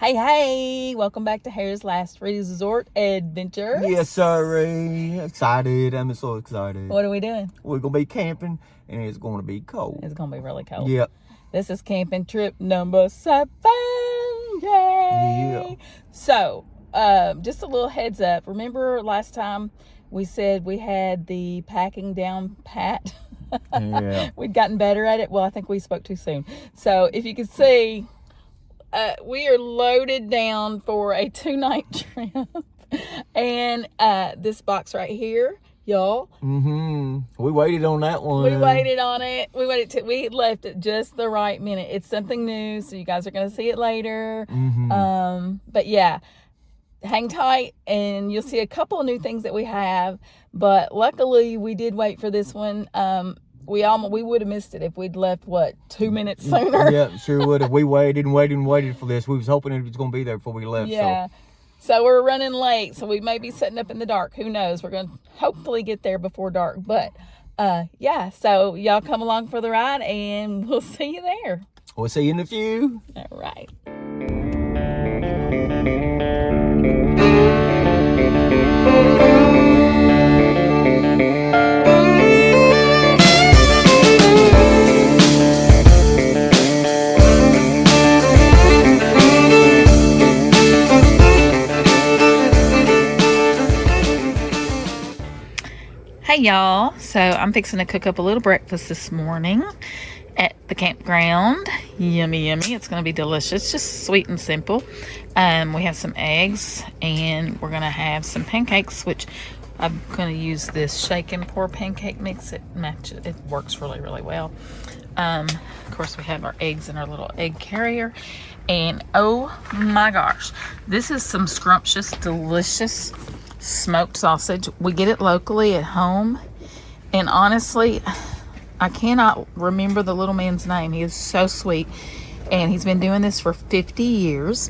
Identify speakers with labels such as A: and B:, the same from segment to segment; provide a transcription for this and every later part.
A: Hey, welcome back to Harry's Last Resort Adventures.
B: Yes, sorry. Excited. I'm so excited.
A: What are we doing?
B: We're going to be camping, and it's going to be cold.
A: It's going to be really cold.
B: Yep.
A: This is camping trip number 7. Yay!
B: Yeah.
A: So, just a little heads up. Remember last time we said we had the packing down pat?
B: Yeah.
A: We'd gotten better at it. Well, I think we spoke too soon. So, if you can see... we are loaded down for a 2-night trip. And this box right here, y'all.
B: We waited on that one.
A: We waited on it. We left it just the right minute. It's something new, so you guys are going to see it later. But yeah, hang tight and you'll see a couple of new things that we have. But luckily, we did wait for this one. We would have missed it if we'd left, 2 minutes sooner?
B: Yeah, sure would have. We waited for this. We was hoping it was going to be there before we left.
A: Yeah. So we're running late, so we may be setting up in the dark. Who knows? We're going to hopefully get there before dark. But, yeah, so y'all come along for the ride, and we'll see you there.
B: We'll see you in a few.
A: All right. Hey y'all, so I'm fixing to cook up a little breakfast this morning at the campground. Yummy, it's going to be delicious, just sweet and simple. We have some eggs and we're going to have some pancakes, which I'm going to use this shake and pour pancake mix. It works really well. Of course, we have our eggs in our little egg carrier, and oh my gosh, this is some scrumptious, delicious smoked sausage. We get it locally at home, and honestly, I cannot remember the little man's name. He is so sweet, and he's been doing this for 50 years,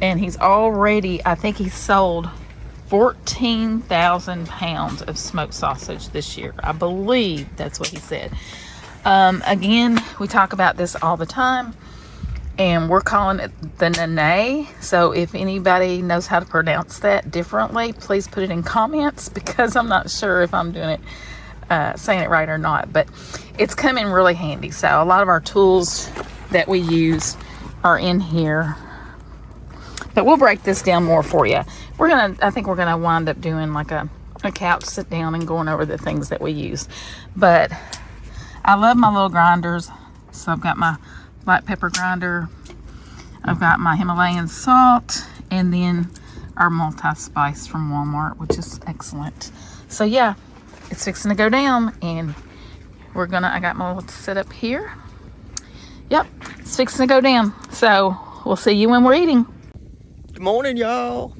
A: and he's already, I think he sold 14,000 pounds of smoked sausage this year. I believe that's what he said. Again, we talk about this all the time, and we're calling it the Nene. So if anybody knows how to pronounce that differently, please put it in comments, because I'm not sure if I'm doing it, saying it right or not. But it's come in really handy. So a lot of our tools that we use are in here. But we'll break this down more for you. I think we're gonna wind up doing like a couch sit down and going over the things that we use. But I love my little grinders. So I've got my black pepper grinder, I've got my Himalayan salt, and then our multi-spice from Walmart, which is excellent. So yeah, it's fixing to go down, and I got my little setup here. Yep, it's fixing to go down. So we'll see you when we're eating.
B: Good morning, y'all.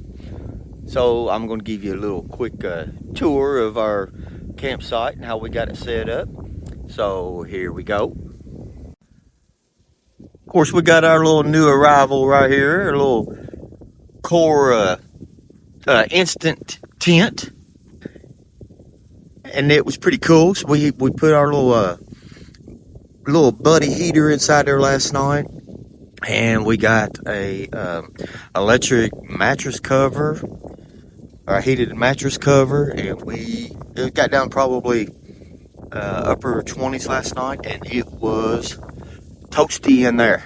B: So I'm going to give you a little quick tour of our campsite and how we got it set up. So here we go. Of course, we got our little new arrival right here, a little core instant tent, and it was pretty cool. So we put our little buddy heater inside there last night, and we got a electric mattress cover, our heated mattress cover, and it got down probably upper 20s last night, and it was toasty in there.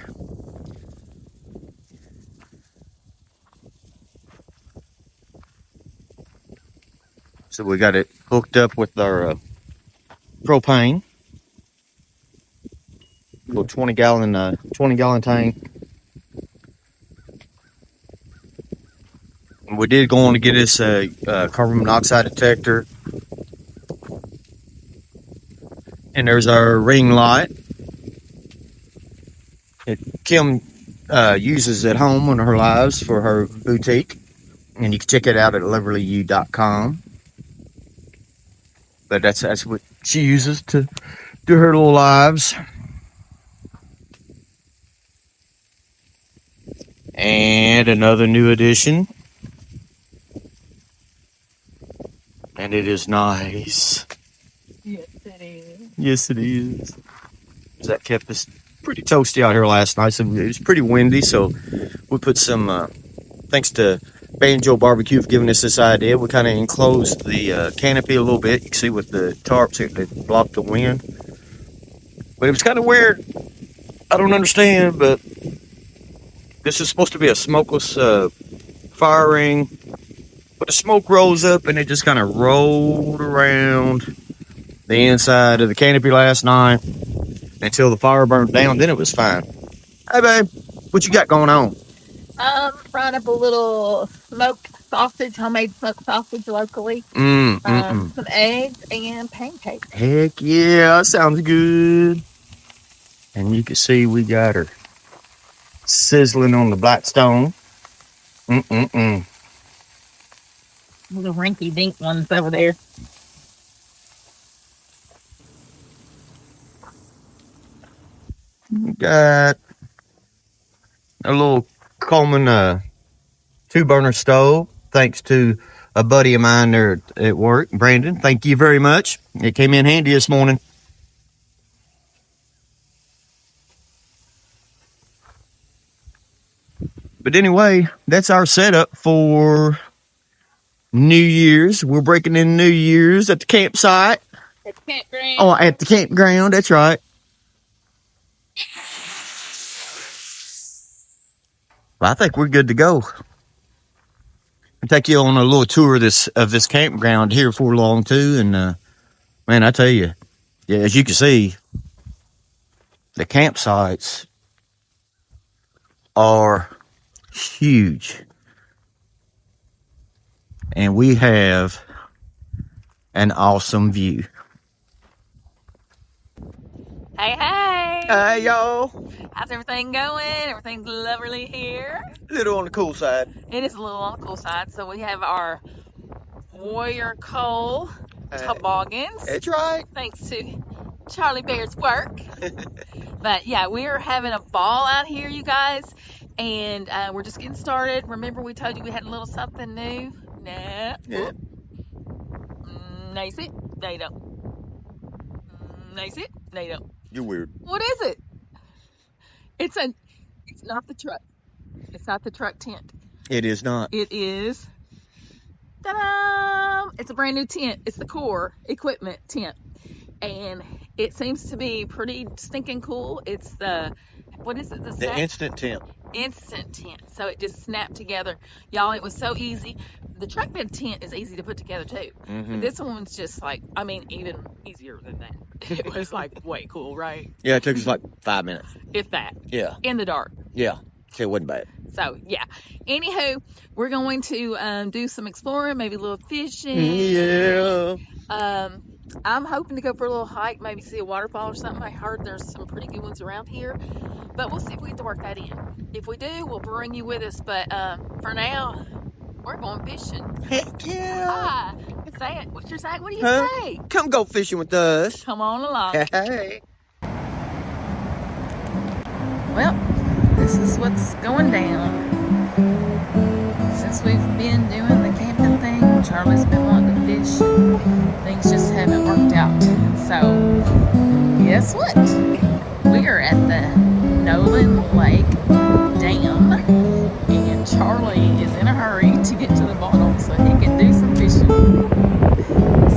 B: So we got it hooked up with our propane, little 20 gallon tank. And we did go on to get us a carbon monoxide detector, and there's our ring light. Kim uses at home on her lives for her boutique, and you can check it out at loverlyu.com. But that's what she uses to do her little lives. And another new addition, and it is nice.
A: Yes, it is.
B: Yes, it is. That kept us pretty toasty out here last night. So it was pretty windy, so we put some, thanks to Banjo Barbecue for giving us this idea, we kind of enclosed the canopy a little bit. You can see with the tarps here, they block the wind. But it was kind of weird. I don't understand, but this is supposed to be a smokeless fire ring. But the smoke rose up and it just kind of rolled around the inside of the canopy last night until the fire burned down. Then it was fine. Hey, babe, what you got going on?
A: Frying up a little smoked sausage, homemade smoked sausage locally. Some eggs and pancakes.
B: Heck yeah, that sounds good. And you can see we got her sizzling on the Blackstone.
A: Little rinky dink ones over there.
B: We got a little Coleman 2-burner stove, thanks to a buddy of mine there at work, Brandon. Thank you very much. It came in handy this morning. But anyway, that's our setup for New Year's. We're breaking in New Year's at the campsite.
A: At the campground.
B: Oh, at the campground, that's right. Well, I think we're good to go. I'll take you on a little tour of this campground here before long too. And man, I tell you, yeah, as you can see, the campsites are huge. And we have an awesome view.
A: Hey, hey.
B: Hey, y'all.
A: How's everything going? Everything's lovely here.
B: A little on the cool side.
A: It is a little on the cool side. So we have our Warrior Cole toboggans.
B: That's right.
A: Thanks to Charlie Bear's work. But yeah, we are having a ball out here, you guys. And we're just getting started. Remember we told you we had a little something new? Nah.
B: Yeah.
A: Nice it? No, you don't. Nice it? No, you don't.
B: You're weird.
A: What is it? It's not the truck. It's not the truck tent.
B: It is not.
A: It is, ta-da! It's a brand new tent. It's the core equipment tent. And it seems to be pretty stinking cool. It's the, what is it?
B: The instant tent.
A: Instant tent. So it just snapped together. Y'all, it was so easy. The truck bed tent is easy to put together too. But this one's just like, I mean, even easier than that. It was like way cool, right?
B: Yeah, it took us like 5 minutes.
A: If that.
B: Yeah.
A: In the dark.
B: Yeah. So it wasn't bad.
A: So, yeah. Anywho, we're going to do some exploring, maybe a little fishing.
B: Yeah.
A: I'm hoping to go for a little hike, maybe see a waterfall or something. I heard there's some pretty good ones around here. But we'll see if we get to work that in. If we do, we'll bring you with us. But for now, we're going fishing.
B: Heck yeah.
A: Hi. Say it. What's your say? What do you say?
B: Come go fishing with us.
A: Come on along.
B: Hey.
A: Well, this is what's going down. Since we've been doing the camping thing, Charlie's been wanting to fish. Things just haven't worked out. So, guess what? We are at the Nolin Lake Dam, and Charlie is in a hurry to get to the bottom so he can do some fishing.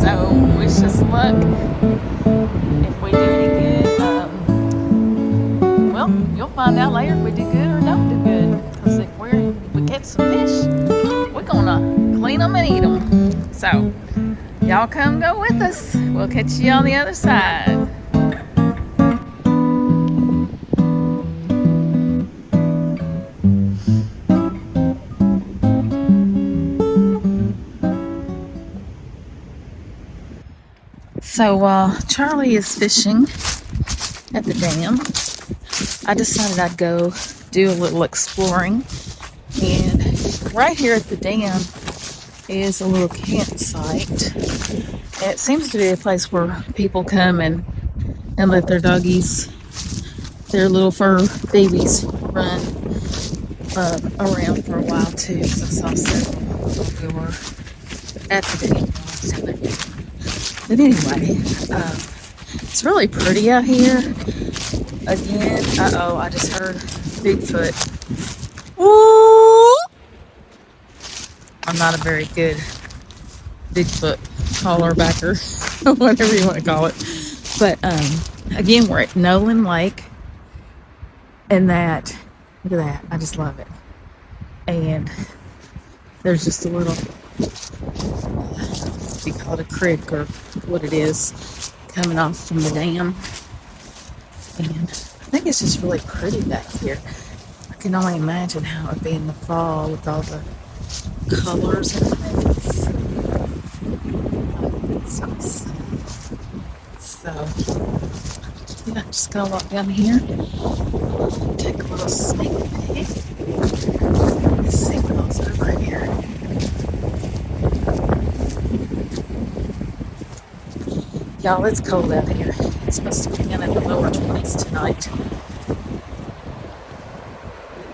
A: So, wish us luck. If we do any good, well, you'll find out later if we do good or don't do good. Because if we catch some fish, we're gonna clean them and eat them. So, y'all come go with us. We'll catch you on the other side. So while Charlie is fishing at the dam, I decided I'd go do a little exploring. And right here at the dam is a little campsite. And it seems to be a place where people come and let their doggies, their little fur babies, run around for a while too. So I saw several while we were at the dam. But anyway, it's really pretty out here. Again, uh-oh, I just heard Bigfoot. Woo! I'm not a very good Bigfoot caller backer, whatever you want to call it. But again, we're at Nolin Lake, and that, look at that, I just love it. And there's just a little, you call it a creek or what it is, coming off from the dam. And I think it's just really pretty back here. I can only imagine how it would be in the fall with all the colors and things. It's nice. So, yeah, just gonna walk down here, take a little sneak peek. Let's see what else over here. Y'all, it's cold out here. It's supposed to be down in the lower 20s tonight.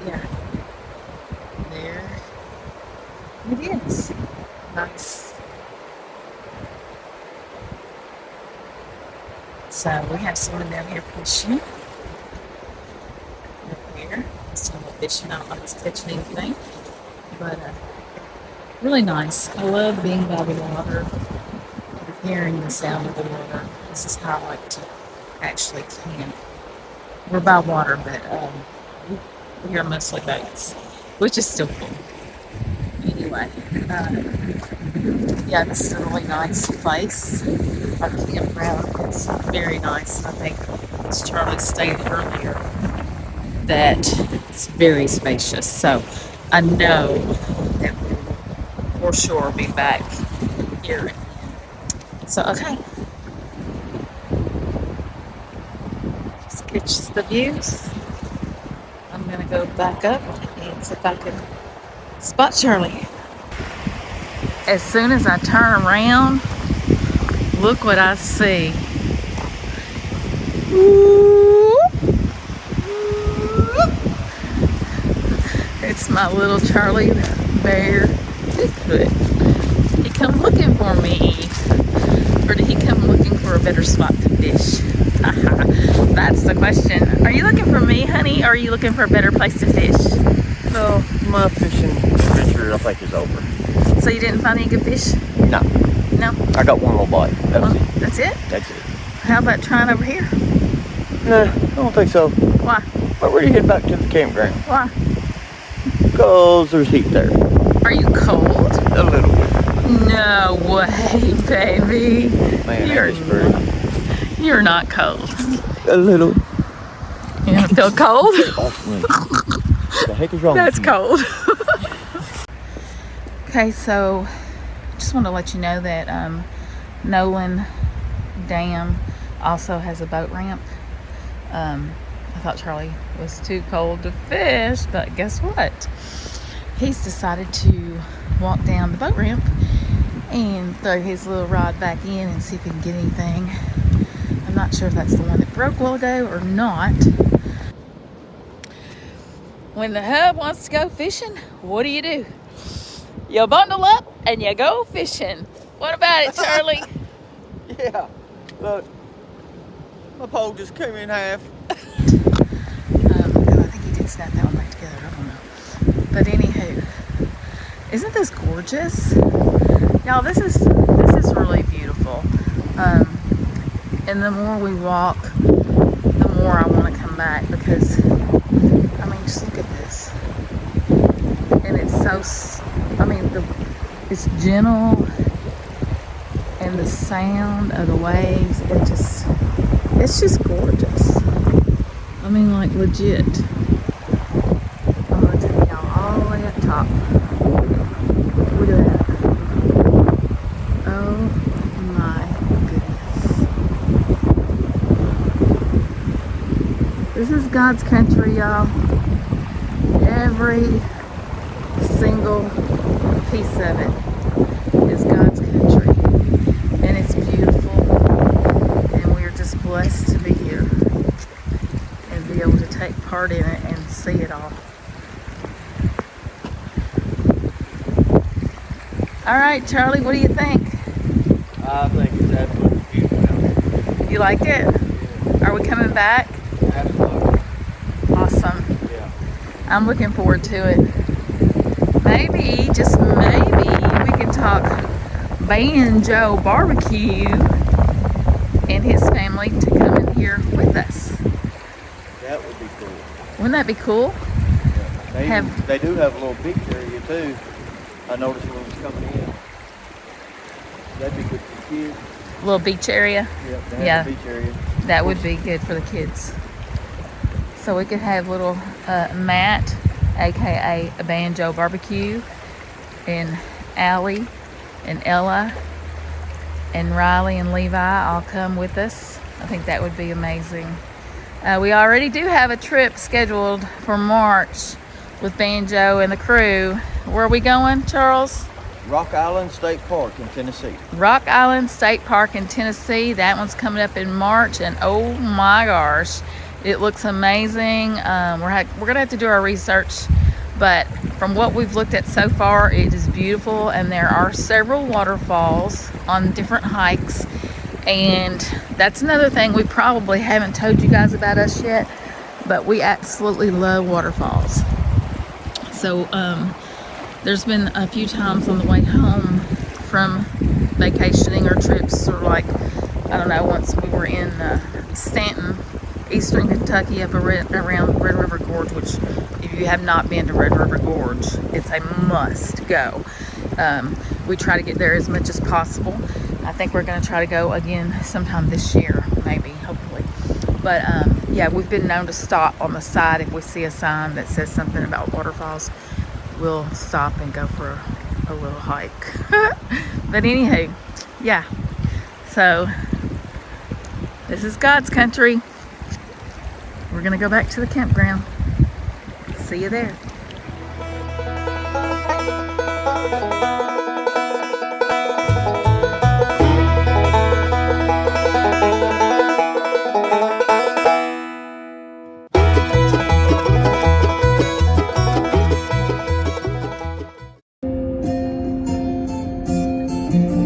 A: Yeah. There it is. Nice. So we have someone down here fishing. Up here. Still fishing. I don't know if it's catching anything. But really nice. I love being by the water and hearing the sound of the water. This is how I like to actually camp. We're by water, but we hear mostly boats, which is still cool. Anyway, yeah, this is a really nice place. Our campground is very nice. I think, as Charlie stated earlier, that it's very spacious. So I know that we will for sure be back here. So, okay. Just catch the views. I'm going to go back up and see if I can spot Charlie. As soon as I turn around, look what I see. It's my little Charlie bear Bigfoot. He come looking for me. Or did he come looking for a better spot to fish? That's the question. Are you looking for me, honey, or are you looking for a better place to fish?
B: No, my fishing adventure I think is over.
A: So you didn't find any good fish?
B: No.
A: No?
B: I got one little bite.
A: That's it?
B: That's it.
A: How about trying over here?
B: No, I don't think so.
A: Why?
B: But we're heading back to the campground.
A: Why?
B: Because there's heat there.
A: Are you cold?
B: A little bit.
A: No way, baby.
B: Man,
A: You're not cold.
B: a little.
A: You don't feel cold?
B: The heck is wrong
A: That's
B: with you?
A: cold. Okay, so just want to let you know that Nolin Dam also has a boat ramp. I thought Charlie was too cold to fish, but guess what? He's decided to walk down the boat ramp and throw his little rod back in and see if he can get anything. I'm not sure if that's the one that broke a while ago or not. When the hub wants to go fishing, what do? You bundle up and you go fishing. What about it, Charlie?
B: Yeah, look, my pole just came in half.
A: I think he did snap that one back together. I don't know. But anywho, isn't this gorgeous? Y'all, this is really beautiful. And the more we walk, the more I want to come back because, I mean, just look at this. And it's so, it's gentle, and the sound of the waves, it's just gorgeous. I mean, like, legit. I'm going to take y'all all the way up top. Look at that. Oh my goodness. This is God's country, y'all. Every single piece of it is God's country. And it's beautiful. And we're just blessed to be here and be able to take part in it and see it all. All right, Charlie, what do you think?
B: I think it's absolutely beautiful out here.
A: You like it?
B: Yeah.
A: Are we coming back?
B: Absolutely.
A: I'm looking forward to it. Maybe, just maybe, we can talk Banjo Barbecue and his family to come in here with us.
C: That would be cool.
A: Wouldn't that be cool?
C: Yeah. They do have a little beach area too. I noticed when I was coming in. That'd be good for the kids.
A: Little beach area?
C: Yep, they have
A: Yeah.
C: a beach area.
A: That would be good for the kids. So we could have little Matt, aka a Banjo Barbecue, and Allie and Ella and Riley and Levi all come with us. I think that would be amazing. We already do have a trip scheduled for March with Banjo and the crew. Where are we going, Charles?
C: Rock Island State Park in Tennessee.
A: Rock Island State Park in Tennessee. That one's coming up in March, and oh my gosh, it looks amazing. We're gonna have to do our research, but from what we've looked at so far, it is beautiful, and there are several waterfalls on different hikes. And that's another thing we probably haven't told you guys about us yet, but we absolutely love waterfalls. So there's been a few times on the way home from vacationing or trips, or like, I don't know, once we were in Stanton, eastern Kentucky, up around Red River Gorge, which if you have not been to Red River Gorge, it's a must go. We try to get there as much as possible. I think we're going to try to go again sometime this year, maybe, hopefully. But yeah, we've been known to stop on the side if we see a sign that says something about waterfalls. We'll stop and go for a little hike. But anywho, yeah. So this is God's country. We're gonna go back to the campground. See you there.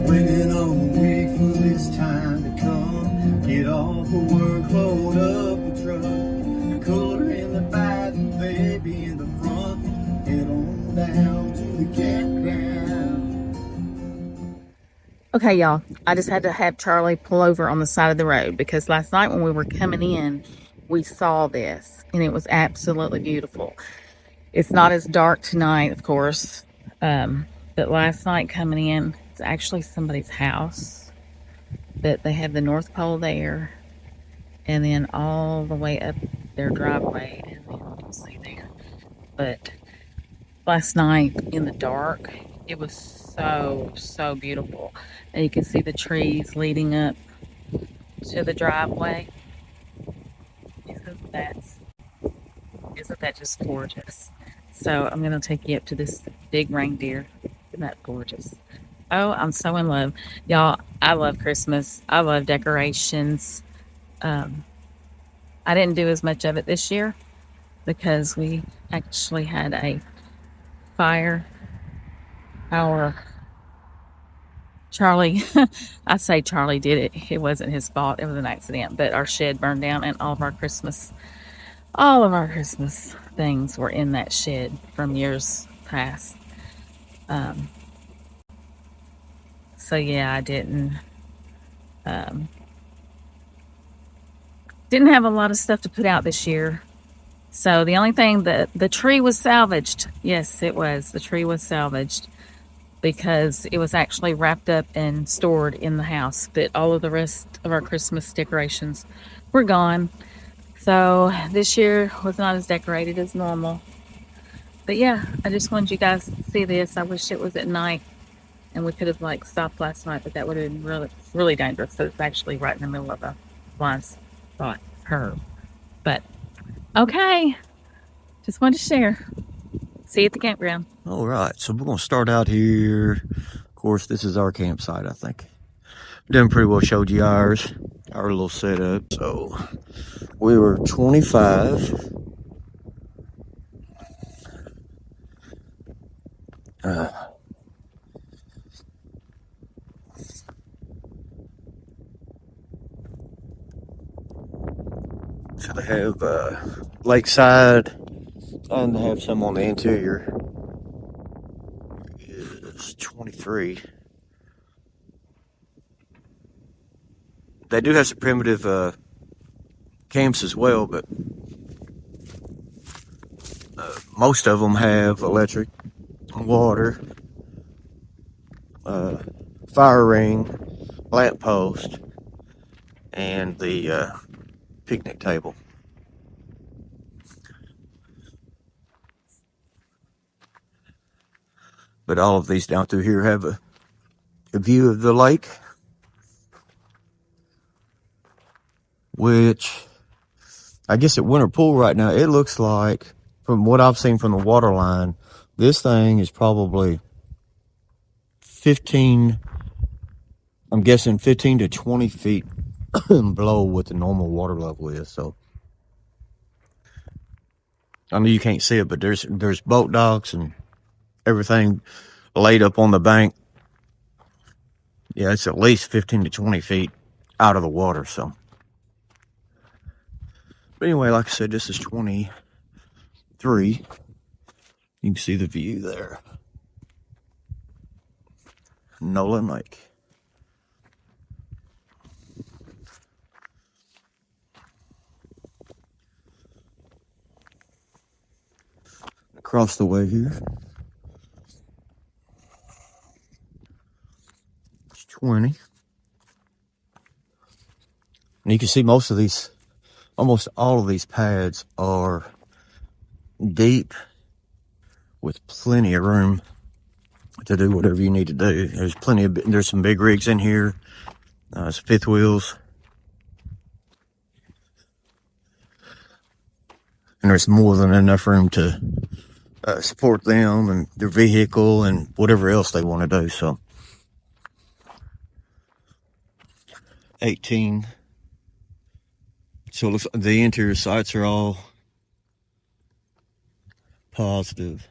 C: Waiting on a week for this time to come. Get off of work, load up the truck. Cooler in the back, baby in the front. Head on down to the campground.
A: Okay, y'all, I just had to have Charlie pull over on the side of the road because last night when we were coming in, we saw this and it was absolutely beautiful. It's not as dark tonight, of course, but last night coming in, it's actually somebody's house, but they have the North Pole there, and then all the way up their driveway, and then you can see there. But last night in the dark, it was so beautiful, and you can see the trees leading up to the driveway. Isn't that just gorgeous? So I'm gonna take you up to this big reindeer. Isn't that gorgeous? Oh, I'm so in love, y'all. I love Christmas. I love decorations. I didn't do as much of it this year because we actually had a fire. Charlie, I say Charlie did it. It wasn't his fault. It was an accident. But our shed burned down, and all of our Christmas things were in that shed from years past. So yeah, I didn't have a lot of stuff to put out this year. So the only thing that the tree was salvaged. Yes, it was. The tree was salvaged because it was actually wrapped up and stored in the house. But all of the rest of our Christmas decorations were gone. So this year was not as decorated as normal. But yeah, I just wanted you guys to see this. I wish it was at night and we could have like stopped last night, but that would have been really dangerous. So it's actually right in the middle of a blind spot curve. But okay, just wanted to share. See you at the campground.
B: All right, so we're gonna start out here. Of course, this is our campsite, I think. Done pretty well showed you our little setup. So we were 25. So they have lakeside And they have some on the interior. It's 23. They do have some primitive camps as well, but most of them have electric, water, fire ring, lamp post, and the picnic table. But all of these down through here have a view of the lake, which I guess at Winter Pool right now, it looks like, from what I've seen from the water line, this thing is probably 15, I'm guessing 15 to 20 feet below what the normal water level is. So, I mean, you can't see it, but there's boat docks and everything laid up on the bank. Yeah, it's at least 15 to 20 feet out of the water, so. But anyway, like I said, this is 23. You can see the view there. Nolin Lake. Across the way here. It's 20. And you can see most of these, almost all of these pads are deep with plenty of room to do whatever you need to do. There's some big rigs in here, some fifth wheels. And there's more than enough room to support them and their vehicle and whatever else they want to do. So 18. So it looks like the interior sights are all positive.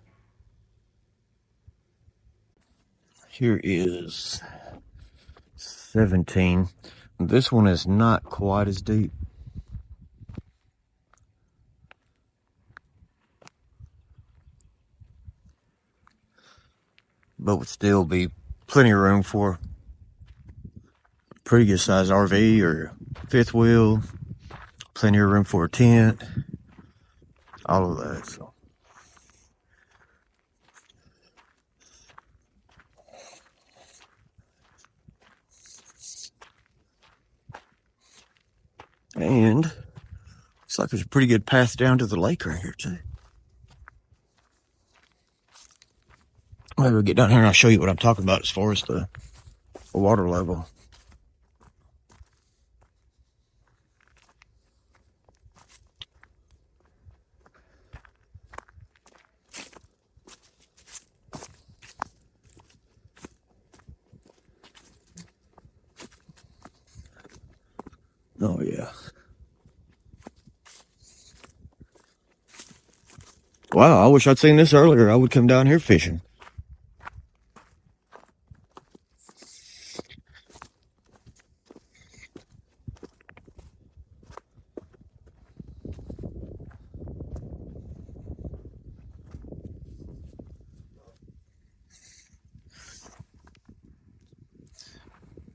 B: Here is 17. This one is not quite as deep. But would still be plenty of room for a pretty good sized RV or fifth wheel. Plenty of room for a tent. All of that. So. And looks like there's a pretty good path down to the lake right here too. Maybe we'll get down here and I'll show you what I'm talking about as far as the water level. Oh yeah. Wow, I wish I'd seen this earlier. I would come down here fishing.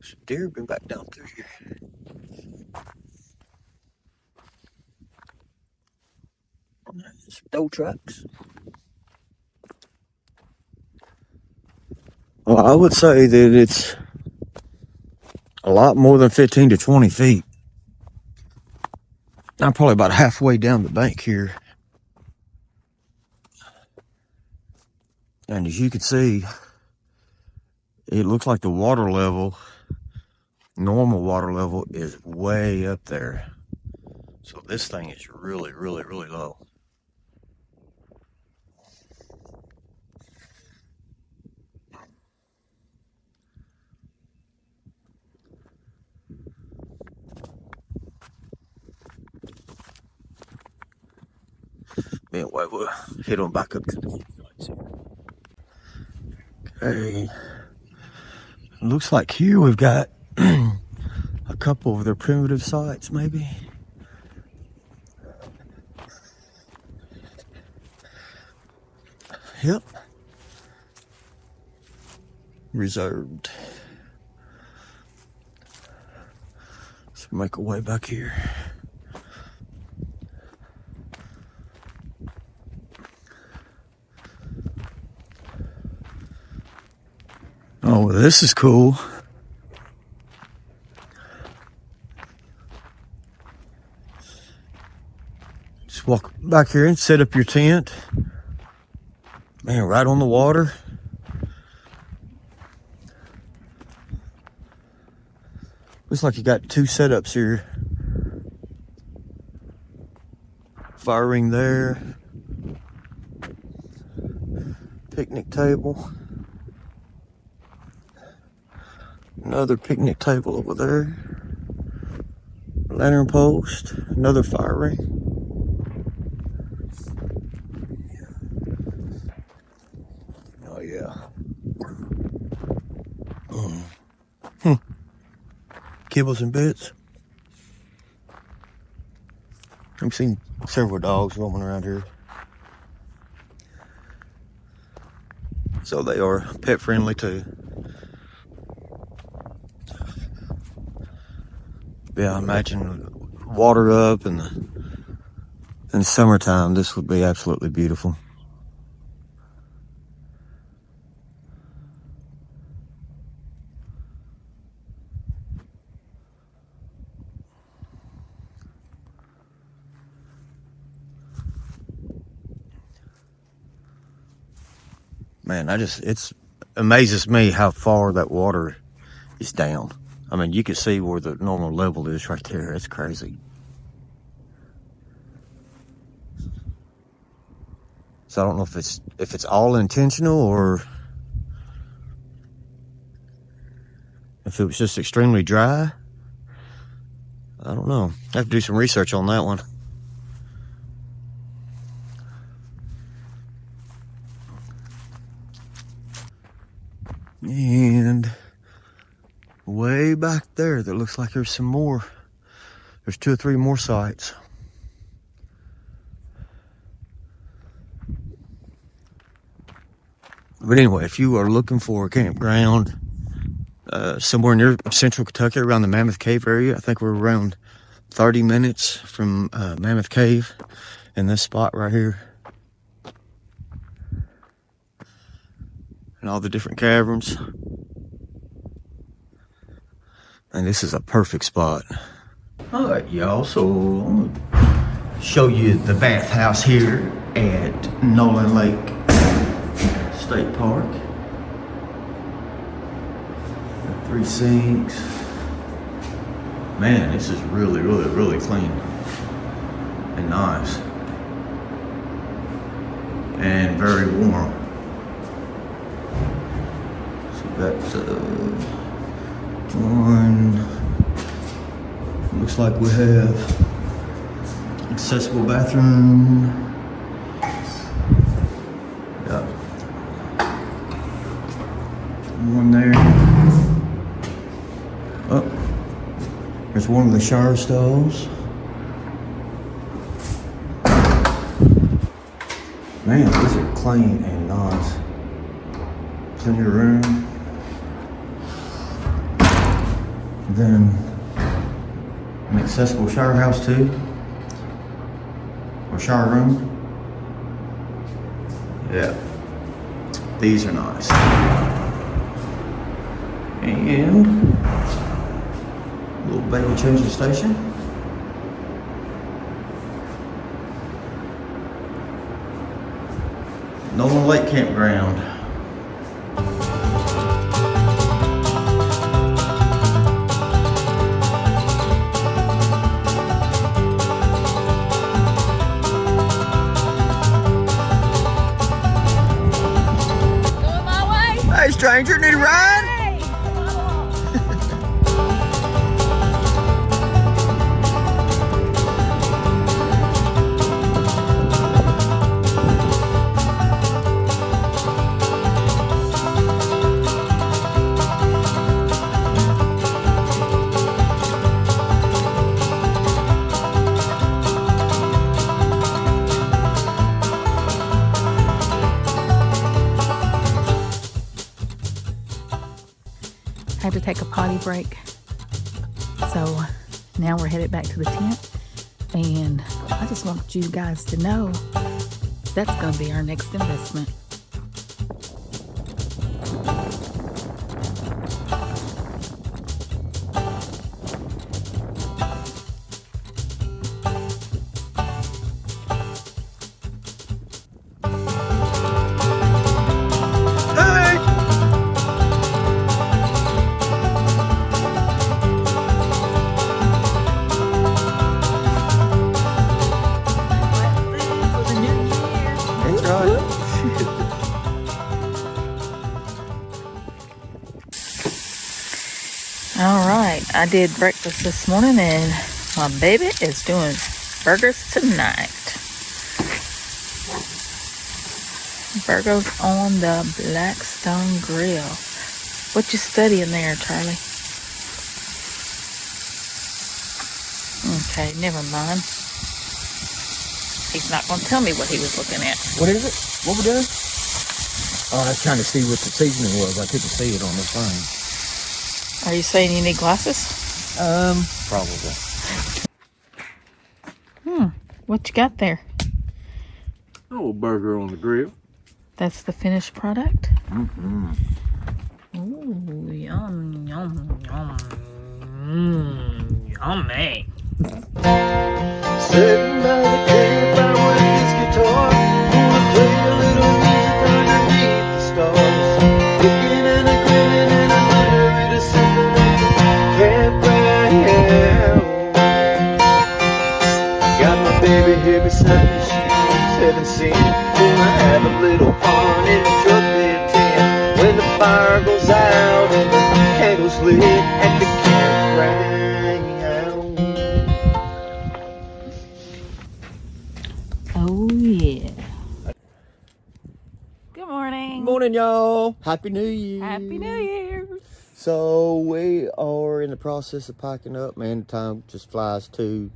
B: Some deer been back down through here. Some tow trucks. Well, I would say that it's a lot more than 15 to 20 feet. I'm probably about halfway down the bank here. And as you can see, it looks like the water level, normal water level, is way up there. So this thing is really, really, really low. Anyway, we'll head on back up to the campsites here. Okay. Looks like here we've got a couple of their primitive sites, maybe. Yep. Reserved. Let's make our way back here. Oh, this is cool. Just walk back here and set up your tent. Man, right on the water. Looks like you got two setups here. Fire ring there. Picnic table. Another picnic table over there. Lantern post. Another fire ring. Oh yeah. Kibbles and bits. I've seen several dogs roaming around here. So they are pet friendly too. Yeah, imagine water up and in summertime, this would be absolutely beautiful. Man, it amazes me how far that water is down. I mean, you can see where the normal level is right there. It's crazy. So I don't know if it's all intentional or if it was just extremely dry. I don't know. I have to do some research on that one. And way back there, that looks like there's some more. There's 2 or 3 more sites. But anyway, if you are looking for a campground somewhere near central Kentucky, around the Mammoth Cave area, I think we're around 30 minutes from Mammoth Cave in this spot right here. And all the different caverns. And this is a perfect spot. All right, y'all, so I'm gonna show you the bathhouse here at Nolin Lake State Park. Got 3 sinks. Man, this is really, really, really clean and nice. And very warm. Got one. Looks like we have accessible bathroom. Got one there. Oh, there's one of the shower stalls. Man, these are clean and nice. Plenty of room. Then an accessible shower house too, or shower room. Yeah, these are nice. And a little baby changing station. Nolin Lake Campground. Hey, stranger, need a ride?
A: Hey, come on along. had to take a potty break. So now we're headed back to the tent. And I just want you guys to know that's going to be our next investment. All right, I did breakfast this morning and my baby is doing burgers tonight. Burgers on the Blackstone grill. What you studying there, Charlie? Okay, never mind. He's not going to tell me what he was looking at.
B: What is it? What we doing? Oh, I was trying to see what the seasoning was. I couldn't see it on this thing.
A: Are you saying you need glasses?
B: Probably.
A: What you got there?
C: Oh, burger on the grill.
A: That's the finished product?
B: Mm-hmm.
A: Ooh, yum, yum, yum. Yummy.
C: Sitting by the campfire with his guitar, gonna play a little music underneath the stars. Looking and a grinning and a muttering to something at the campground. Got my baby here beside me, she's heaven sent. Gonna have a little fun in the truck bed tent when the fire goes out and the candles lit at the campground.
A: Oh, yeah. Good morning.
B: Good morning, y'all. Happy New Year.
A: Happy New Year.
B: So we are in the process of packing up. Man, the time just flies too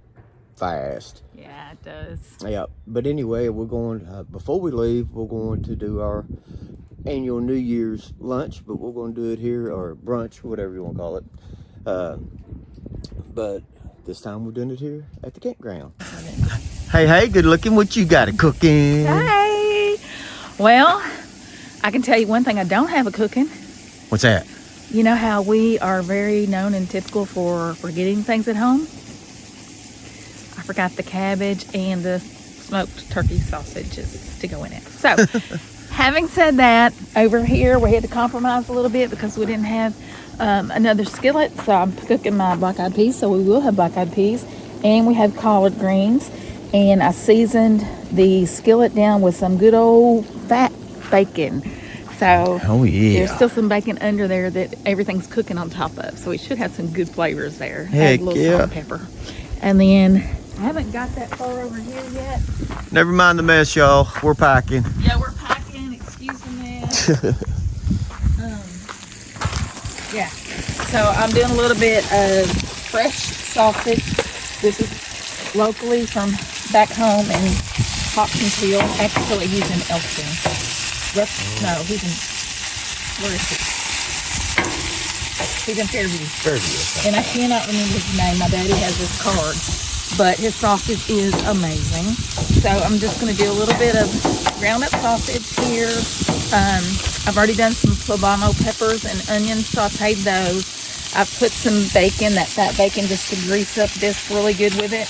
B: fast.
A: Yeah, it does.
B: Yeah, but anyway, we're going, before we leave, we're going to do our annual New Year's lunch, but we're going to do it here, or brunch, whatever you want to call it. But this time we're doing it here at the campground. Hey, good looking. What you got cooking?
A: Hey. Well, I can tell you one thing I don't have a cooking.
B: What's that?
A: You know how we are very known and typical for forgetting things at home? I forgot the cabbage and the smoked turkey sausages to go in it. So, having said that, over here we had to compromise a little bit because we didn't have another skillet. So I'm cooking my black-eyed peas, so we will have black-eyed peas. And we have collard greens. And I seasoned the skillet down with some good old fat bacon. So
B: Oh, yeah.
A: there's still some bacon under there that everything's cooking on top of. So we should have some good flavors there.
B: Heck
A: Add a little
B: yeah.
A: salt and pepper. And then I haven't got that far over here yet.
B: Never mind the mess, y'all. We're packing.
A: Yeah, we're packing. Excuse the mess. Yeah. So I'm doing a little bit of fresh sausage. This is locally from back home in Hopkinsville. Actually, he's in Elston. No, he's in, where is he? He's in Fairview. And I cannot remember his name. My daddy has his card. But his sausage is amazing. So I'm just going to do a little bit of ground up sausage here. I've already done some poblano peppers and onions, sauteed those. I've put some bacon, that fat bacon, just to grease up this really good with it.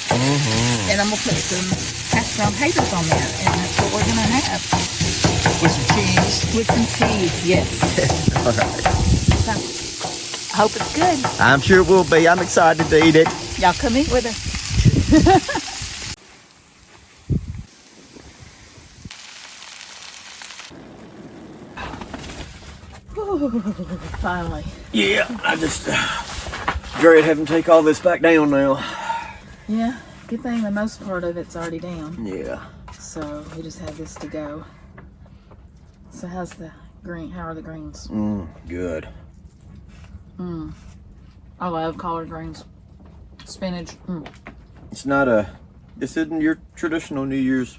A: And I'm going to put some hash brown potatoes on there. And that's what we're going to have.
B: With some cheese.
A: With some cheese, yes.
B: All right.
A: So, I hope it's good.
B: I'm sure it will be. I'm excited to eat it.
A: Y'all come eat with us. Ooh, finally.
B: Yeah, I just dread having to take all this back down now.
A: Yeah, good thing the most part of it's already down.
B: Yeah.
A: So we just have this to go. So how's the green? How are the greens?
B: Good.
A: I love collard greens. Spinach.
B: It's not this isn't your traditional New Year's,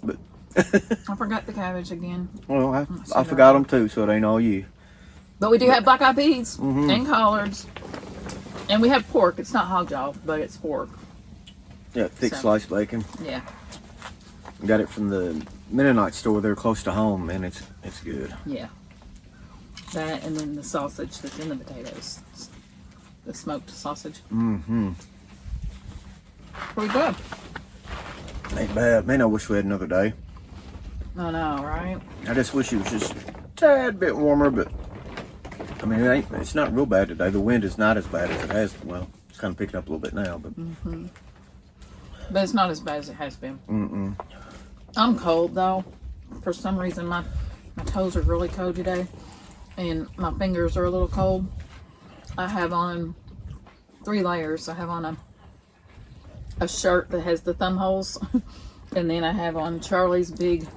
B: but
A: I forgot the cabbage again.
B: well, I forgot them too, so it ain't all you.
A: But we do have black eyed peas and collards. And we have pork. It's not hog jaw, but it's pork.
C: Yeah, thick sliced bacon.
A: Yeah.
C: Got it from the Mennonite store there close to home, and it's good.
A: Yeah. That and then the sausage that's in the potatoes. The smoked sausage.
C: Mm-hmm.
A: Pretty good.
C: Ain't bad. Man, I wish we had another day.
A: I know, right?
C: I just wish it was just a tad bit warmer, but I mean, it's not real bad today. The wind is not as bad as it has. Well, it's kind of picking up a little bit now, but
A: But it's not as bad as it has been.
C: mm-mm.
A: I'm cold though. For some reason, my toes are really cold today, and my fingers are a little cold. I have on 3 layers. I have on a shirt that has the thumb holes, and then I have on Charlie's big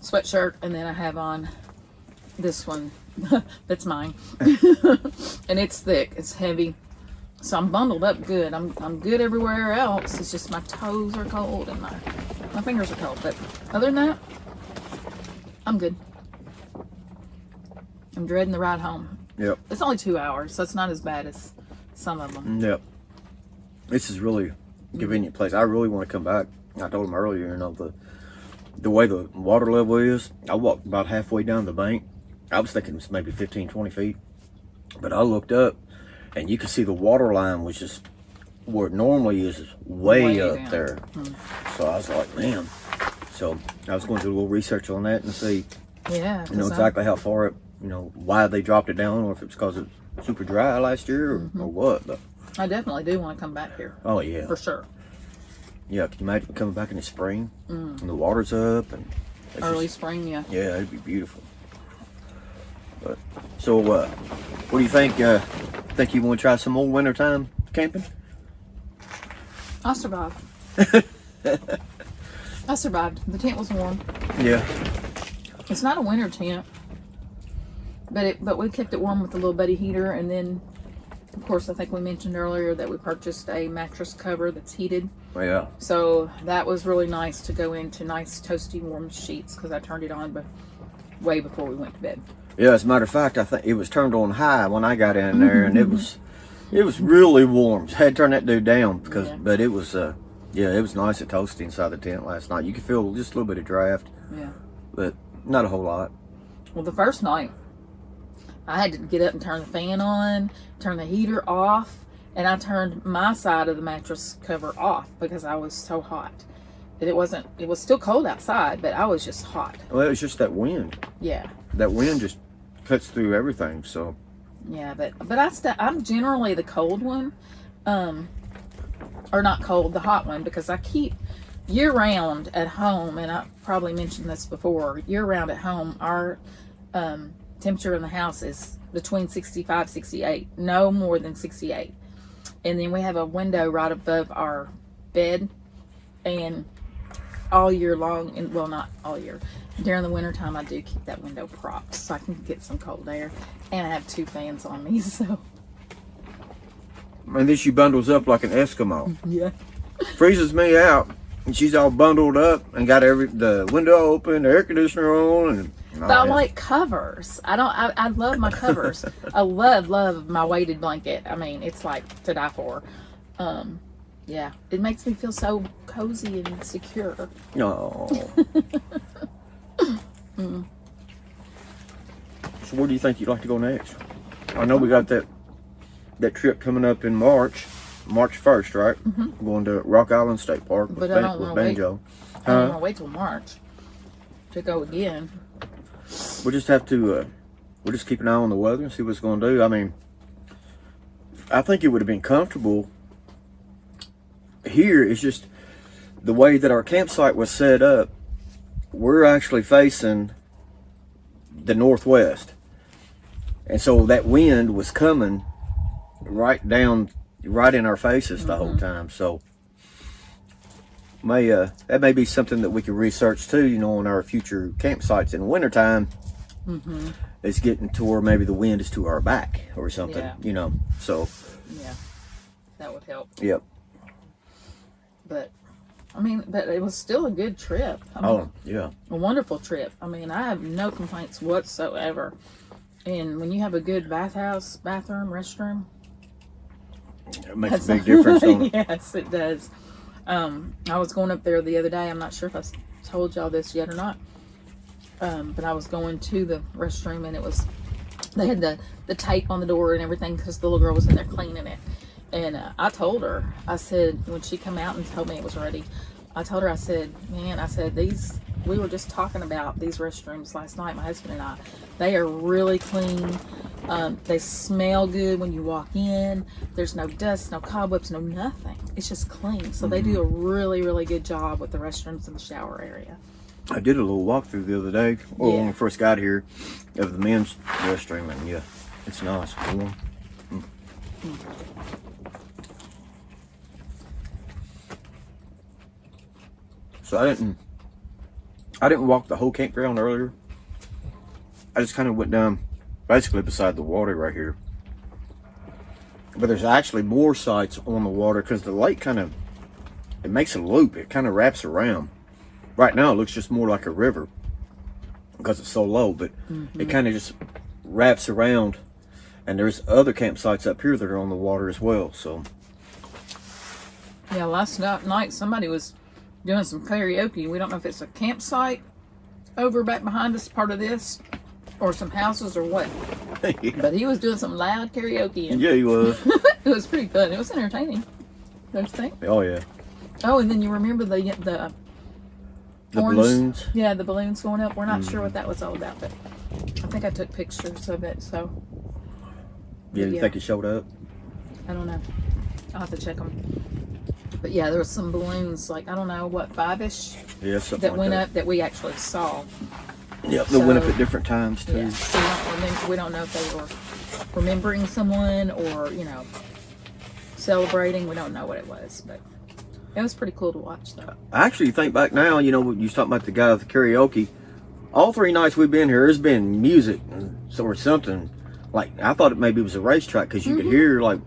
A: sweatshirt, and then I have on this one that's mine. And it's thick, it's heavy, so I'm bundled up good. I'm good everywhere else. It's just my toes are cold and my fingers are cold, but other than that, I'm good. I'm dreading the ride home.
C: Yep.
A: It's only 2 hours, so it's not as bad as some of them.
C: Yep. This is really a convenient place. I really want to come back. I told him earlier, the way the water level is, I walked about halfway down the bank. I was thinking it was maybe 15, 20 feet. But I looked up, and you could see the water line was just where it normally is way up
A: down
C: there. So I was like, man. So I was going to do a little research on that and see,
A: Yeah.
C: exactly how far it, why they dropped it down, or if it's because it was super dry last year, or what. But
A: I definitely do want to come back here.
C: oh yeah,
A: For sure.
C: yeah. Can you imagine coming back in the spring and the water's up and it's
A: Early
C: just-
A: spring, yeah.
C: yeah, it'd be beautiful. But so, what do you think? Think you want to try some more wintertime camping?
A: I survived. I survived. The tent was warm.
C: Yeah.
A: It's not a winter tent, but we kept it warm with a little buddy heater, and then, of course, I think we mentioned earlier that we purchased a mattress cover that's heated.
C: Well, yeah.
A: So that was really nice to go into nice toasty warm sheets because I turned it on way before we went to bed.
C: Yeah. As a matter of fact, I think it was turned on high when I got in there, and it was really warm. I had to turn that dude down but it was it was nice and toasty inside the tent last night. You could feel just a little bit of draft.
A: Yeah.
C: But not a whole lot.
A: Well, the first night, I had to get up and turn the fan on, turn the heater off, and I turned my side of the mattress cover off because I was so hot. But it was still cold outside, but I was just hot.
C: Well, it was just that wind.
A: Yeah.
C: That wind just cuts through everything, so.
A: Yeah, but I'm generally the cold one. Or not cold, the hot one, because I keep year round at home, and I probably mentioned this before, year round at home, our temperature in the house is between 65, 68, no more than 68. And then we have a window right above our bed, and all year long, and well, not all year, during the winter time, I do keep that window propped so I can get some cold air, and I have 2 fans on me, so.
C: And then she bundles up like an Eskimo.
A: Yeah.
C: Freezes me out. And she's all bundled up and got the window open, the air conditioner on, and
A: But I like covers. I love my covers. I love my weighted blanket. I mean, it's like to die for. Yeah, it makes me feel so cozy and secure.
C: Oh. So where do you think you'd like to go next? I know we got that trip coming up in March 1st, right? Mm-hmm. Going to Rock Island State Park with Banjo.
A: I don't want to wait till March to go again.
C: We'll just have to, we'll just keep an eye on the weather and see what's going to do. I mean, I think it would have been comfortable here. It's just the way that our campsite was set up. We're actually facing the northwest. And so that wind was coming right in our faces the whole time. So that may be something that we can research too, on our future campsites in the wintertime. It's getting to where maybe the wind is to our back or something, so
A: yeah, that would help.
C: Yep.
A: But it was still a good trip.
C: Yeah,
A: a wonderful trip. I mean, I have no complaints whatsoever. And when you have a good bathroom, restroom,
B: It makes a big difference, don't it?
A: Yes, it does. I was going up there the other day. I'm not sure if I told y'all this yet or not. But I was going to the restroom, and they had the tape on the door and everything because the little girl was in there cleaning it. And I told her, I said, when she come out and told me it was ready, I told her, I said, man, I said, we were just talking about these restrooms last night, my husband and I. They are really clean. They smell good when you walk in. There's no dust, no cobwebs, no nothing. It's just clean. So they do a really, really good job with the restrooms and the shower area.
B: I did a little walkthrough the other day, when we first got here, of the men's restroom, and yeah, it's nice. Warm. So I didn't walk the whole campground earlier. I just kind of went down basically beside the water right here. But there's actually more sites on the water because the lake it makes a loop. It kind of wraps around. Right now it looks just more like a river because it's so low, but it kind of just wraps around. And there's other campsites up here that are on the water as well. So
A: yeah, last night somebody was doing some karaoke. We don't know if it's a campsite over back behind us, part of this, or some houses or what.
B: yeah.
A: But he was doing some loud karaoke. And
B: Yeah, he was.
A: it was pretty fun. It was entertaining. Don't you think?
B: Oh yeah.
A: Oh, and then you remember the orange,
B: balloons.
A: Yeah, the balloons going up. We're not sure what that was all about, but I think I took pictures of it. So
B: Yeah, you think it showed up?
A: I don't know. I'll have to check them. But yeah, there was some balloons, like, I don't know, what, 5-ish?
B: Yeah, something
A: that
B: like
A: went
B: that.
A: up that we actually saw.
B: Yep, they went up at different times too.
A: Yeah, so we don't know if they were remembering someone or, celebrating. We don't know what it was, but it was pretty cool to watch, though.
B: I actually think back now, when you was talking about the guy with the karaoke, all 3 nights we've been here, there's been music or something. Like, I thought it maybe was a racetrack because you could hear, like,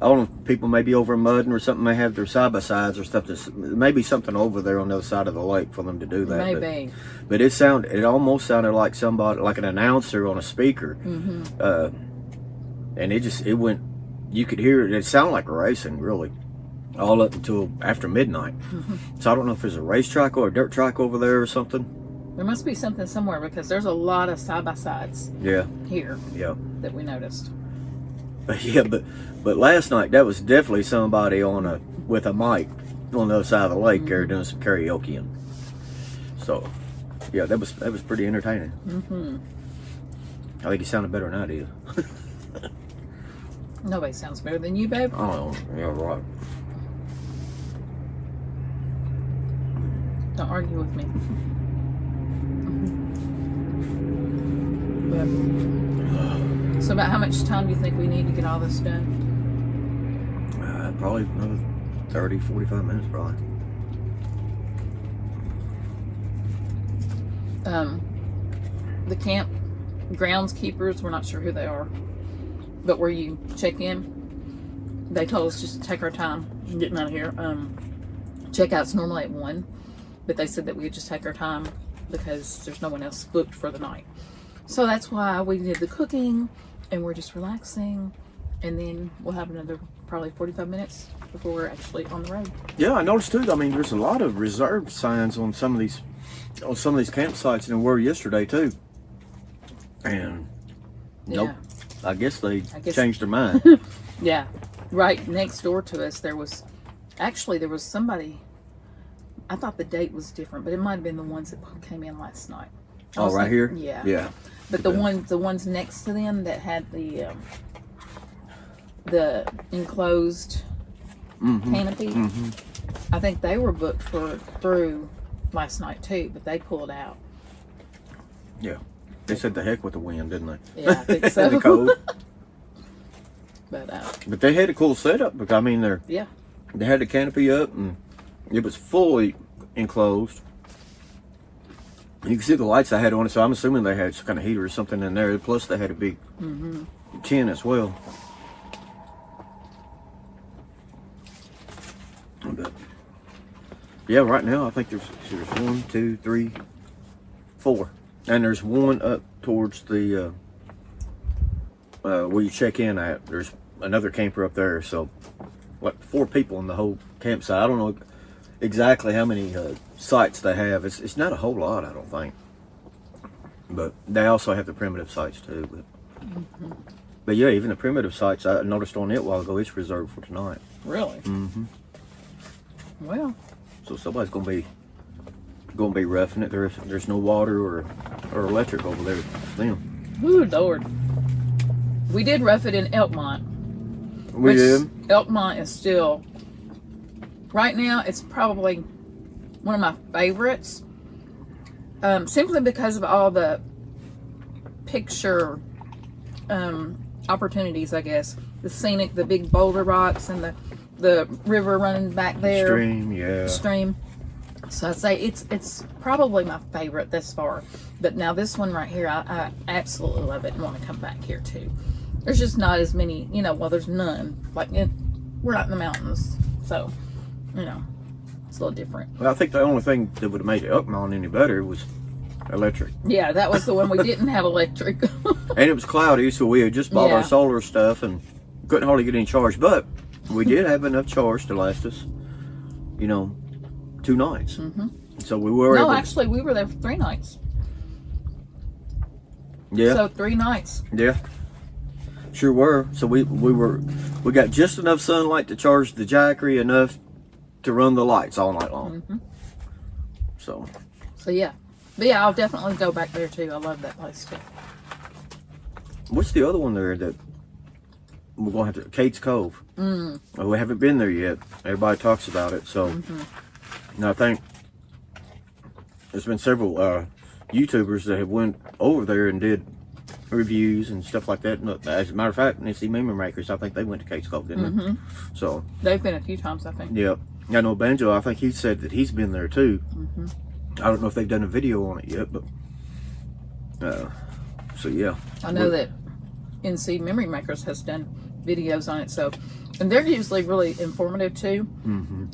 B: I don't know if people maybe over mudding or something may have their side-by-sides or stuff. Maybe something over there on the other side of the lake for them to do that.
A: Maybe.
B: But it almost sounded like somebody, like an announcer on a speaker. And it went, you could hear it. It sounded like racing, really, all up until after midnight. So I don't know if there's a racetrack or a dirt track over there or something.
A: There must be something somewhere because there's a lot of side-by-sides here that we noticed.
B: Yeah, but last night that was definitely somebody with a mic on the other side of the lake there doing some karaoke. So yeah, that was pretty entertaining. I think he sounded better than I did.
A: Nobody sounds better than you, babe.
B: Oh yeah, right.
A: Don't argue with me. So about how much time do you think we need to get all this done?
B: Probably another 30, 45 minutes, probably.
A: The campgrounds keepers, we're not sure who they are, but where you check in, they told us just to take our time getting out of here. Checkout's normally at 1, but they said that we could just take our time because there's no one else booked for the night. So that's why we did the cooking, and we're just relaxing, and then we'll have another probably 45 minutes before we're actually on the road.
B: Yeah, I noticed too. I mean, there's a lot of reserved signs on some of these campsites, and there were yesterday too. And nope, I guess they changed their mind.
A: Yeah, right next door to us there was somebody. I thought the date was different, but it might have been the ones that came in last night.
B: Oh, right here?
A: Yeah. But the ones next to them that had the enclosed canopy, I think they were booked through last night too, but they pulled out.
B: Yeah. They said the heck with the wind, didn't they?
A: Yeah, I think so.
B: The cold.
A: But
B: they had a cool setup because I mean they had the canopy up and it was fully enclosed. You can see the lights I had on it, so I'm assuming they had some kind of heater or something in there. Plus, they had a big tin as well. But yeah, right now I think there's 1, 2, 3, 4, and there's one up towards the
C: where you check in at, there's another camper up there. So, like 4 people in the whole campsite. I don't know exactly how many sites they have. It's not a whole lot, I don't think. But they also have the primitive sites too. But yeah, even the primitive sites, I noticed on it a while ago, it's reserved for tonight.
A: Really?
C: Mm-hmm.
A: Well.
C: So somebody's gonna be roughing it. There's no water or electric over there for them.
A: Ooh, Lord. We did rough it in Elkmont.
C: We did.
A: Elkmont is still, right now, it's probably one of my favorites. Simply because of all the picture opportunities, I guess. The scenic, the big boulder rocks, and the river running back there.
C: Stream, yeah.
A: Stream. So I'd say it's probably my favorite thus far. But now this one right here, I absolutely love it and want to come back here too. There's just not as many, well, there's none. Like, we're not in the mountains. So, it's a little different.
C: Well, I think the only thing that would have made Elkmont any better was electric.
A: Yeah, that was the one we didn't have electric.
C: And it was cloudy, so we had just bought our solar stuff and couldn't hardly get any charge. But we did have enough charge to last us, 2 nights. Mm-hmm. So we were
A: No, actually, we were there for 3 nights.
C: Yeah.
A: So 3 nights.
C: Yeah. Sure were. So we got just enough sunlight to charge the jackery, enough to run the lights all night long.
A: Mm-hmm.
C: So
A: yeah. But yeah, I'll definitely go back there too. I love that place too.
C: What's the other one there that we're going to have to... Kate's Cove.
A: Mm.
C: Well, we haven't been there yet. Everybody talks about it. So, I think there's been several YouTubers that have went over there and did reviews and stuff like that. And as a matter of fact, Nancy Memory Makers, I think they went to Kate's Cove, didn't they? So
A: they've been a few times, I think.
C: Yeah. I know Banjo, I think he said that he's been there too. I don't know if they've done a video on it yet, but so yeah.
A: I know that NC Memory Makers has done videos on it, and they're usually really informative too,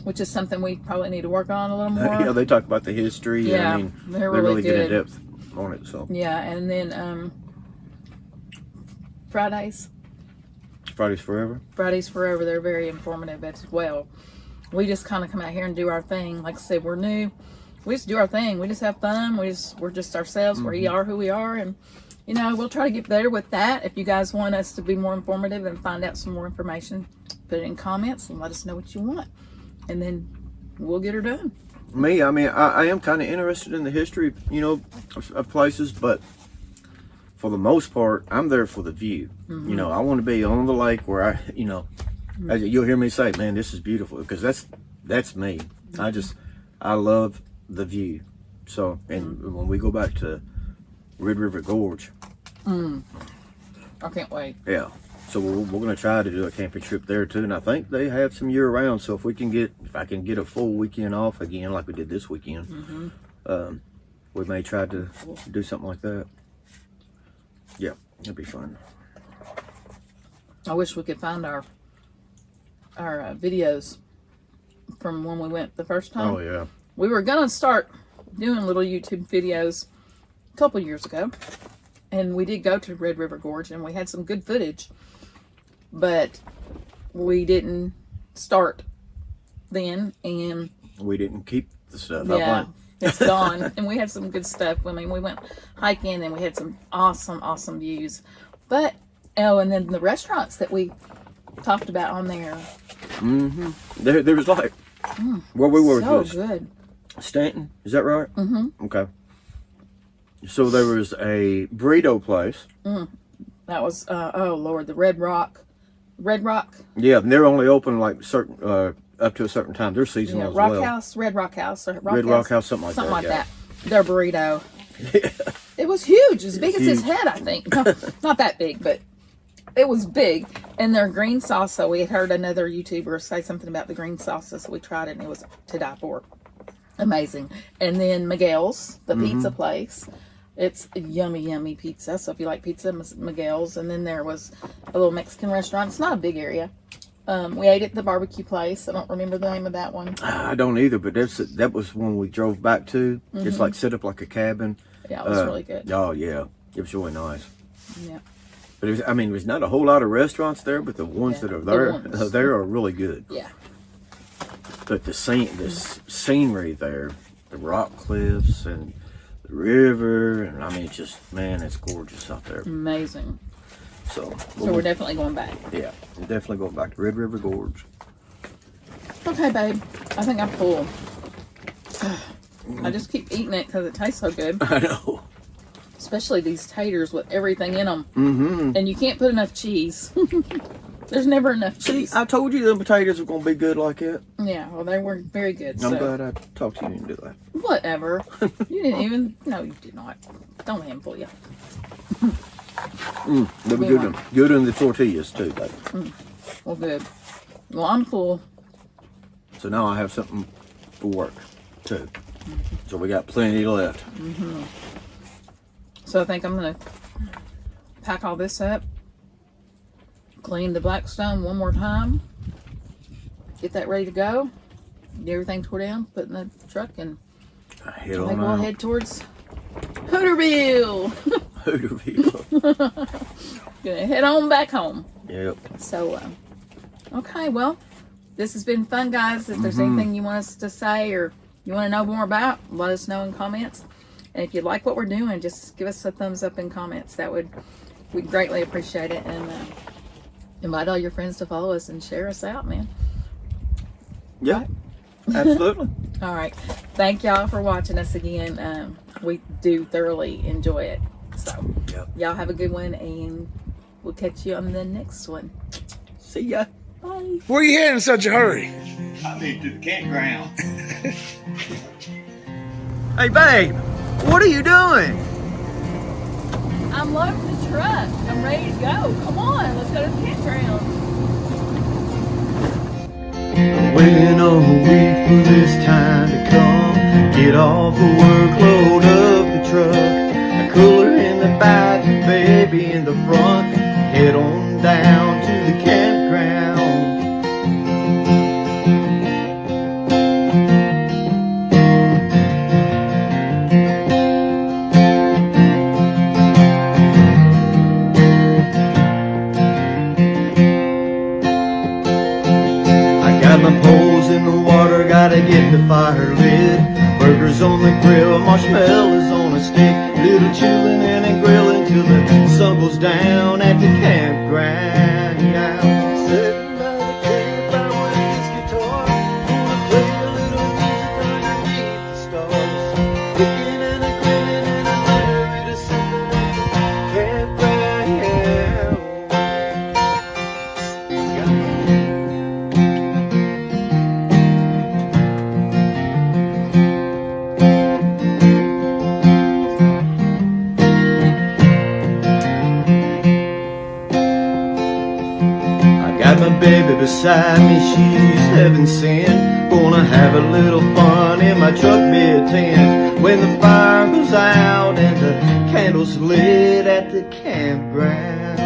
A: which is something we probably need to work on a little more.
C: Yeah, they talk about the history.
A: Yeah,
C: I mean,
A: they're really
C: get in
A: good.
C: depth on it. So
A: yeah, and then Fridays
C: Forever.
A: Fridays Forever, they're very informative as well. We just kind of come out here and do our thing. Like I said, we're new. We just do our thing. We just have fun. We're just ourselves. We are who we are, and we'll try to get better with that. If you guys want us to be more informative and find out some more information, put it in comments and let us know what you want, and then we'll get her done.
C: Me, I mean, I am kind of interested in the history, of places, but for the most part, I'm there for the view. I want to be on the lake where you'll hear me say, man, this is beautiful, because that's me. I love the view. So, and when we go back to Red River Gorge,
A: I can't wait.
C: Yeah. So we're going to try to do a camping trip there too, and I think they have some year round. So if I can get a full weekend off again, like we did this weekend, we may try to do something like that. Yeah, it'd be fun.
A: I wish we could find our videos from when we went the first time.
C: Oh yeah.
A: We were gonna start doing little YouTube videos a couple years ago, and we did go to Red River Gorge, and we had some good footage, but we didn't start then, and
C: we didn't keep the stuff.
A: Yeah, it's gone. And we had some good stuff. I mean, we went hiking, and we had some awesome views. But and then the restaurants that we talked about on there.
C: There was like where we were.
A: So good.
C: Stanton, is that right? Okay. So there was a burrito place.
A: That was oh Lord, the Red Rock.
C: Yeah, and they're only open like certain up to a certain time. They're seasonal as well.
A: Red Rock House,
C: Red Rock House, something like that.
A: Their burrito. It was huge, as big as his head, I think. No, not that big, but it was big. And their green salsa, we had heard another YouTuber say something about the green salsa, so we tried it, and it was to die for. Amazing. And then Miguel's, the pizza place. It's a yummy pizza. So if you like pizza, Miguel's. And then there was a little Mexican restaurant. It's not a big area. We ate at the barbecue place. I don't remember the name of that one.
C: I don't either, but that was one we drove back to. It's like set up like a cabin.
A: Yeah, it was really good.
C: Oh yeah, it was really nice.
A: Yeah.
C: But there's not a whole lot of restaurants there, but the ones that are there are really good.
A: Yeah.
C: But the scenery there, the rock cliffs and the river, and it's just, man, it's gorgeous out there.
A: Amazing.
C: So
A: we're definitely going back.
C: Yeah, we're definitely going back to Red River Gorge.
A: Okay, babe. I think I'm full. I just keep eating it because it tastes so good.
C: I know.
A: Especially these taters with everything in them.
C: Mm-hmm.
A: And you can't put enough cheese. There's never enough cheese.
C: See, I told you the potatoes were going to be good like that.
A: Yeah, well, they were very good.
C: I'm glad I talked to you and did that.
A: Whatever. You didn't even... No, you did not. Don't let him fool you.
C: They were good. Good on the tortillas, too, baby.
A: Well, good. Well, I'm full.
C: So now I have something for work, too. So we got plenty left.
A: So I think I'm going to pack all this up. Clean the Blackstone one more time. Get that ready to go. Get everything tore down, put in the truck, and
C: Head on
A: we'll
C: out.
A: head towards Hooterville.
C: Hooterville.
A: Gonna head on back home.
C: Yep.
A: So, okay, well, this has been fun, guys. If there's anything you want us to say or you want to know more about, let us know in comments. And if you like what we're doing, just give us a thumbs up in comments. We'd greatly appreciate it. And invite all your friends to follow us and share us out, man.
C: Yeah,
A: right?
C: Absolutely.
A: All right. Thank y'all for watching us again. We do thoroughly enjoy it. So, y'all have a good one, and we'll catch you on the next one.
C: See ya.
A: Bye.
D: Where you heading in such a hurry?
E: I need to the campground.
B: Hey, babe, what are you doing?
A: I'm loading the truck. I'm ready to go. Come on, let's go to the campground.
C: Waiting all week for this time to come. Get off of work, load up the truck. A cooler in the back, baby in the front. Head on down to the campground. Got my poles in the water, gotta get the fire lit. Burgers on the grill, marshmallows on a stick. Little chillin' and grilling till the sun goes down at the campground. Sitting by the campfire with his guitar, gonna play a little music underneath the stars. Cooking and a grilling and a lighter, it is something at the campground. Got my baby beside me, she's heaven sent. Gonna have a little fun in my truck bed tent. When the fire goes out and the candles lit at the campground.